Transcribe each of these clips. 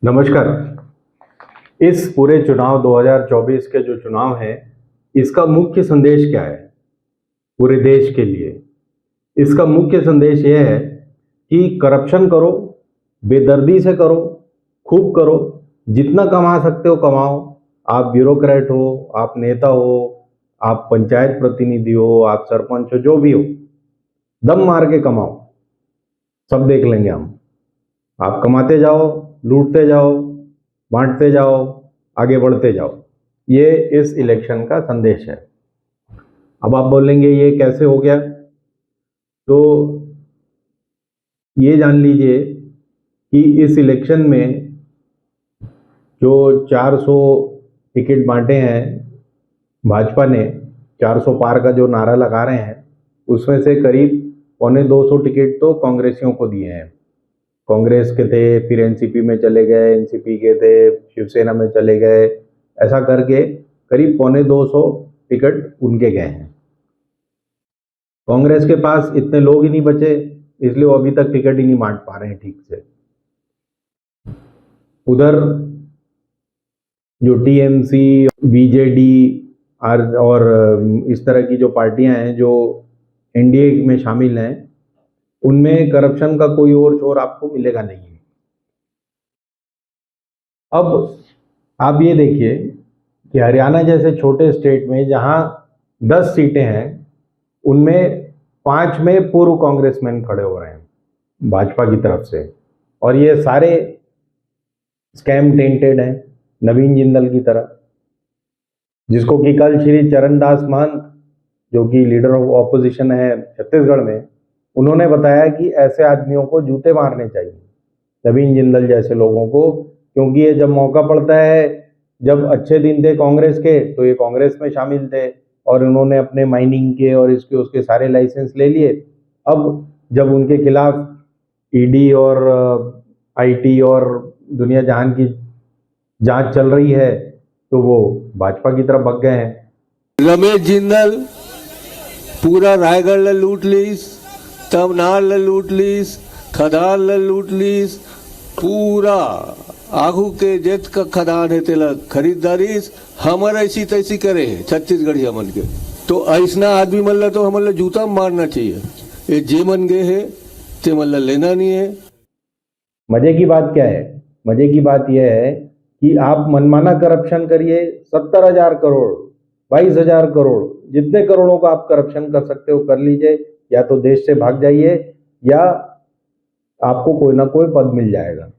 नमस्कार। इस पूरे चुनाव 2024 के जो चुनाव है, इसका मुख्य संदेश क्या है पूरे देश के लिए? इसका मुख्य संदेश यह है कि करप्शन करो, बेदर्दी से करो, खूब करो, जितना कमा सकते हो कमाओ। आप ब्यूरोक्रेट हो, आप नेता हो, आप पंचायत प्रतिनिधि हो, आप सरपंच हो, जो भी हो, दम मार के कमाओ, सब देख लेंगे हम। आप कमाते जाओ, लूटते जाओ, बांटते जाओ, आगे बढ़ते जाओ। ये इस इलेक्शन का संदेश है। अब आप बोलेंगे ये कैसे हो गया? तो ये जान लीजिए कि इस इलेक्शन में जो 400 टिकट बांटे हैं भाजपा ने, 400 पार का जो नारा लगा रहे हैं, उसमें से करीब 250 टिकट तो कांग्रेसियों को दिए हैं। कांग्रेस के थे, फिर एनसीपी में चले गए, एनसीपी के थे, शिवसेना में चले गए, ऐसा करके करीब 250 टिकट उनके गए हैं। कांग्रेस के पास इतने लोग ही नहीं बचे, इसलिए वो अभी तक टिकट ही नहीं बांट पा रहे हैं ठीक से। उधर जो टीएमसी, बीजेडी और इस तरह की जो पार्टियां हैं जो एनडीए में शामिल हैं, उनमें करप्शन का कोई और छोर आपको मिलेगा नहीं। अब आप ये देखिए कि हरियाणा जैसे छोटे स्टेट में जहां 10 सीटें हैं, उनमें 5 में पूर्व कांग्रेसमैन खड़े हो रहे हैं भाजपा की तरफ से, और ये सारे स्कैम टेंटेड हैं, नवीन जिंदल की तरह, जिसको कि कल श्री चरणदास महंत, जो कि लीडर ऑफ ऑपोजिशन है छत्तीसगढ़ में, उन्होंने बताया कि ऐसे आदमियों को जूते मारने चाहिए, नवीन जिंदल जैसे लोगों को, क्योंकि ये जब मौका पड़ता है, जब अच्छे दिन थे कांग्रेस के तो ये कांग्रेस में शामिल थे और उन्होंने अपने माइनिंग के और इसके उसके सारे लाइसेंस ले लिए। अब जब उनके खिलाफ ईडी और आईटी और दुनिया जहान की जांच चल रही है, तो वो भाजपा की तरफ भग गए हैं। रमेश जिंदल पूरा रायगढ़ ल लूट लीस, तमनार ल लूट लीस, खदार ल लूट लीस, पूरा आगू के जेत का खदान है तेला खरीदारीस हमर ऐसी तैसी करे है छत्तीसगढ़ी हमन के। तो ऐसा आदमी मन तो हमन जूता मारना चाहिए। ये जे मन गए है ते मन लेना नहीं है। मजे की बात क्या है? मजे की बात यह है कि आप मनमाना करप्शन करिए, 70,000 करोड़, 22,000 करोड़, जितने करोड़ों का आप करप्शन कर सकते हो कर लीजिए, या तो देश से भाग जाइए या आपको कोई ना कोई पद मिल जाएगा।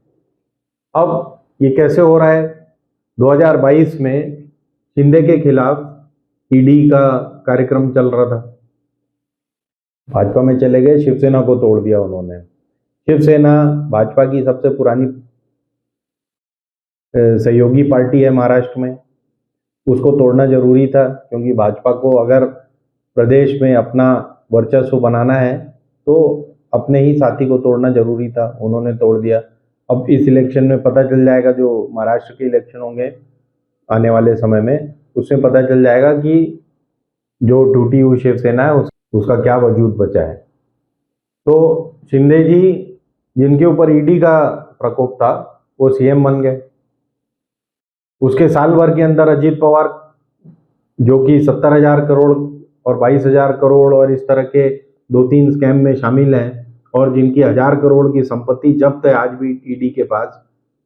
अब ये कैसे हो रहा है? 2022 में शिंदे के खिलाफ ईडी का कार्यक्रम चल रहा था, भाजपा में चले गए, शिवसेना को तोड़ दिया उन्होंने। शिवसेना भाजपा की सबसे पुरानी सहयोगी पार्टी है महाराष्ट्र में, उसको तोड़ना जरूरी था, क्योंकि भाजपा को अगर प्रदेश में अपना वर्चस्व बनाना है तो अपने ही साथी को तोड़ना जरूरी था, उन्होंने तोड़ दिया। अब इस इलेक्शन में पता चल जाएगा, जो महाराष्ट्र के इलेक्शन होंगे आने वाले समय में, उसमें पता चल जाएगा कि जो टूटी हुई शिवसेना है उसका क्या वजूद बचा है। तो शिंदे जी, जिनके ऊपर ईडी का प्रकोप था, वो सीएम बन गए। उसके साल भर के अंदर अजीत पवार, जो कि 70,000 करोड़ और 22,000 करोड़ और इस तरह के 2-3 स्कैम में शामिल हैं, और जिनकी 1000 करोड़ की संपत्ति जब्त है आज भी ईडी के पास,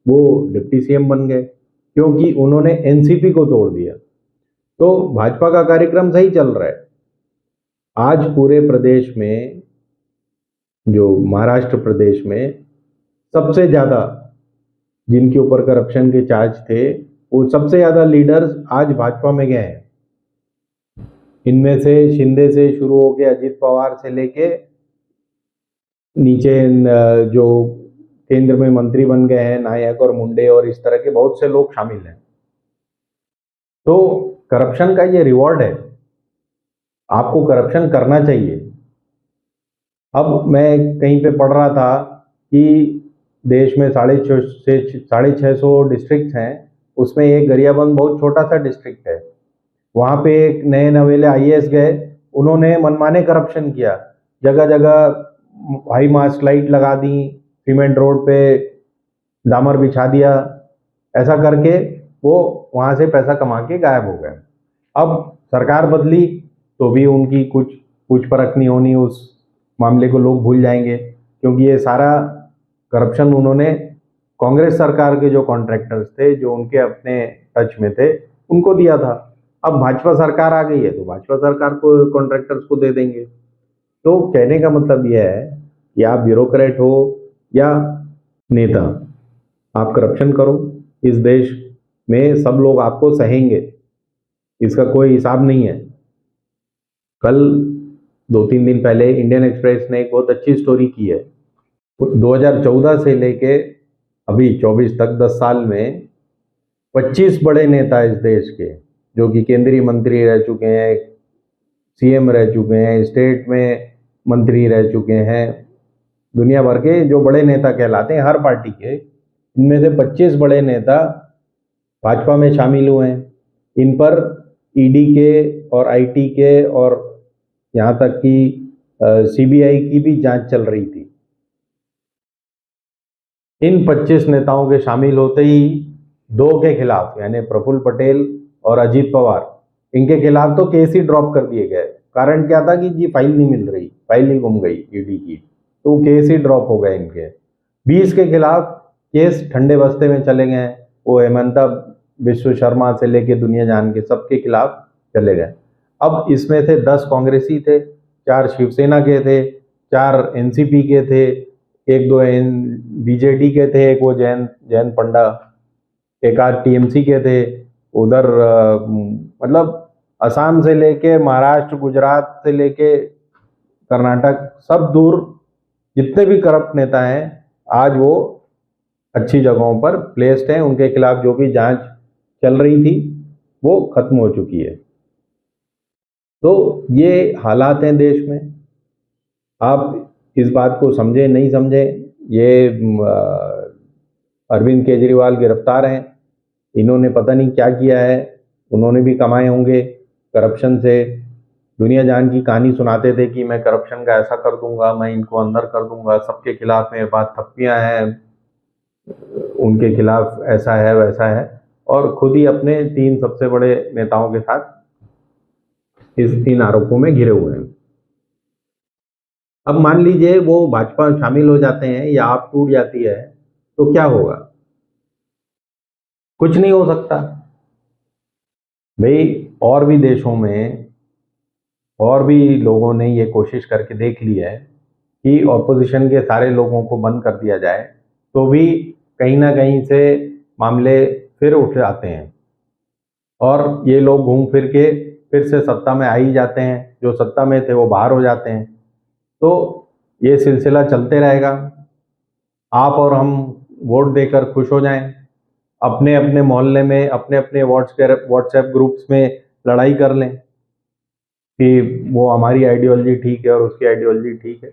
वो डिप्टी सीएम बन गए, क्योंकि उन्होंने एनसीपी को तोड़ दिया। तो भाजपा का कार्यक्रम सही चल रहा है। आज पूरे प्रदेश में, जो महाराष्ट्र प्रदेश में सबसे ज्यादा जिनके ऊपर करप्शन के चार्ज थे, वो सबसे ज्यादा लीडर्स आज भाजपा में गए हैं। इनमें से शिंदे से शुरू होके अजीत पवार से लेके नीचे जो केंद्र में मंत्री बन गए हैं, नायक और मुंडे और इस तरह के बहुत से लोग शामिल हैं। तो करप्शन का ये रिवॉर्ड है, आपको करप्शन करना चाहिए। अब मैं कहीं पे पढ़ रहा था कि देश में 650 डिस्ट्रिक्ट हैं, उसमें एक गरियाबंद बहुत छोटा सा डिस्ट्रिक्ट है। वहां पे एक नए नवेले आईएएस गए, उन्होंने मनमाने करप्शन किया, जगह जगह हाई मास्ट लाइट लगा दी, सीमेंट रोड पे डामर बिछा दिया, ऐसा करके वो वहाँ से पैसा कमा के गायब हो गए। अब सरकार बदली तो भी उनकी कुछ पूछ परख नहीं होनी, उस मामले को लोग भूल जाएंगे, क्योंकि ये सारा करप्शन उन्होंने कांग्रेस सरकार के जो कॉन्ट्रैक्टर्स थे, जो उनके अपने टच में थे, उनको दिया था। अब भाजपा सरकार आ गई है तो भाजपा सरकार को कॉन्ट्रैक्टर्स को दे देंगे। तो कहने का मतलब यह है कि आप ब्यूरोक्रेट हो या नेता, आप करप्शन करो, इस देश में सब लोग आपको सहेंगे, इसका कोई हिसाब नहीं है। कल 2-3 दिन पहले इंडियन एक्सप्रेस ने एक बहुत अच्छी स्टोरी की है। 2014 से लेके अभी 24 तक 10 साल में 25 बड़े नेता इस देश के, जो कि केंद्रीय मंत्री रह चुके हैं, सीएम रह चुके हैं, स्टेट में मंत्री रह चुके हैं, दुनिया भर के जो बड़े नेता कहलाते हैं हर पार्टी के, इनमें से 25 बड़े नेता भाजपा में शामिल हुए हैं। इन पर ईडी के और आईटी के और यहाँ तक कि सीबीआई की भी जांच चल रही थी। इन 25 नेताओं के शामिल होते ही 2 के खिलाफ, यानी प्रफुल्ल पटेल और अजीत पवार, इनके खिलाफ तो केस ही ड्रॉप कर दिए गए। कारण क्या था कि जी फाइल नहीं मिल रही, फाइल ही गुम गई ईडी की, तो केस ही ड्रॉप हो गए इनके। 20 के खिलाफ केस ठंडे बस्ते में चले गए। वो हेमंता विश्व शर्मा से लेके दुनिया जान के सबके खिलाफ चले गए। अब इसमें से 10 कांग्रेसी थे, 4 शिवसेना के थे, 4 एनसीपी के थे, 1-2 बीजेडी के थे, एक वो जयंत पंडा, एक आध टीएमसी के थे। उधर मतलब असम से लेके महाराष्ट्र, गुजरात से लेके कर्नाटक, सब दूर जितने भी करप्ट नेता हैं आज वो अच्छी जगहों पर प्लेस्ड हैं। उनके खिलाफ जो भी जांच चल रही थी वो खत्म हो चुकी है। तो ये हालात हैं देश में। आप इस बात को समझे नहीं समझे, ये अरविंद केजरीवाल गिरफ्तार हैं, इन्होंने पता नहीं क्या किया है, उन्होंने भी कमाए होंगे करप्शन से। दुनिया जान की कहानी सुनाते थे कि मैं करप्शन का ऐसा कर दूंगा, मैं इनको अंदर कर दूंगा, सबके खिलाफ मेरे पास थप्पियां हैं, उनके खिलाफ ऐसा है वैसा है, और खुद ही अपने 3 सबसे बड़े नेताओं के साथ इस 3 आरोपों में घिरे हुए हैं। अब मान लीजिए वो भाजपा शामिल हो जाते हैं या आप टूट जाती है तो क्या होगा? कुछ नहीं हो सकता भाई। और भी देशों में और भी लोगों ने ये कोशिश करके देख ली है कि ऑपोजिशन के सारे लोगों को बंद कर दिया जाए, तो भी कहीं ना कहीं से मामले फिर उठ जाते हैं और ये लोग घूम फिर के फिर से सत्ता में आ ही जाते हैं। जो सत्ता में थे वो बाहर हो जाते हैं। तो ये सिलसिला चलते रहेगा। आप और हम वोट देकर खुश हो जाएं, अपने अपने मोहल्ले में, अपने अपने व्हाट्सएप ग्रुप्स में लड़ाई कर लें कि वो हमारी आइडियोलॉजी ठीक है और उसकी आइडियोलॉजी ठीक है।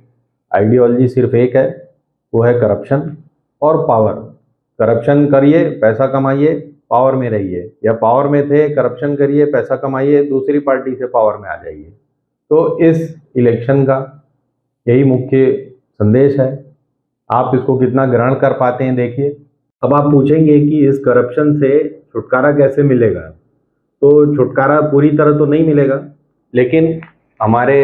आइडियोलॉजी सिर्फ एक है, वो है करप्शन और पावर। करप्शन करिए, पैसा कमाइए, पावर में रहिए, या पावर में थे, करप्शन करिए, पैसा कमाइए, दूसरी पार्टी से पावर में आ जाइए। तो इस इलेक्शन का यही मुख्य संदेश है। आप इसको कितना ग्रहण कर पाते हैं देखिए। अब आप पूछेंगे कि इस करप्शन से छुटकारा कैसे मिलेगा? तो छुटकारा पूरी तरह तो नहीं मिलेगा, लेकिन हमारे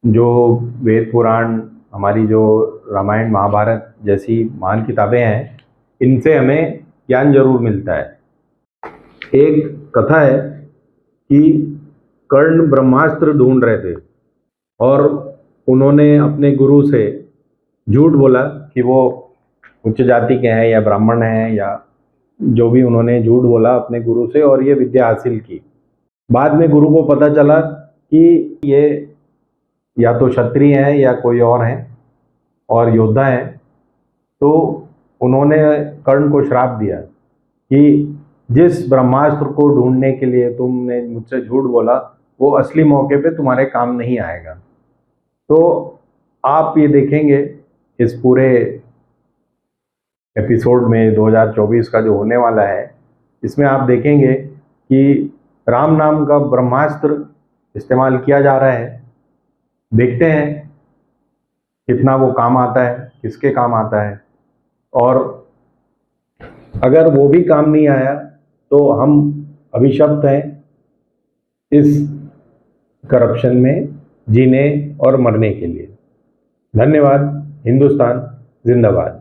जो वेद पुराण, हमारी जो रामायण महाभारत जैसी महान किताबें हैं, इनसे हमें ज्ञान जरूर मिलता है। एक कथा है कि कर्ण ब्रह्मास्त्र ढूंढ रहे थे और उन्होंने अपने गुरु से झूठ बोला कि वो उच्च जाति के हैं या ब्राह्मण हैं, या जो भी उन्होंने झूठ बोला अपने गुरु से और ये विद्या हासिल की। बाद में गुरु को पता चला कि ये या तो क्षत्रिय हैं या कोई और हैं और योद्धा हैं। तो उन्होंने कर्ण को श्राप दिया कि जिस ब्रह्मास्त्र को ढूंढने के लिए तुमने मुझसे झूठ बोला, वो असली मौके पे तुम्हारे काम नहीं आएगा। तो आप ये देखेंगे इस पूरे एपिसोड में 2024 का जो होने वाला है, इसमें आप देखेंगे कि राम नाम का ब्रह्मास्त्र इस्तेमाल किया जा रहा है। देखते हैं कितना वो काम आता है, किसके काम आता है। और अगर वो भी काम नहीं आया तो हम अभिशप्त हैं इस करप्शन में जीने और मरने के लिए। धन्यवाद। हिंदुस्तान जिंदाबाद।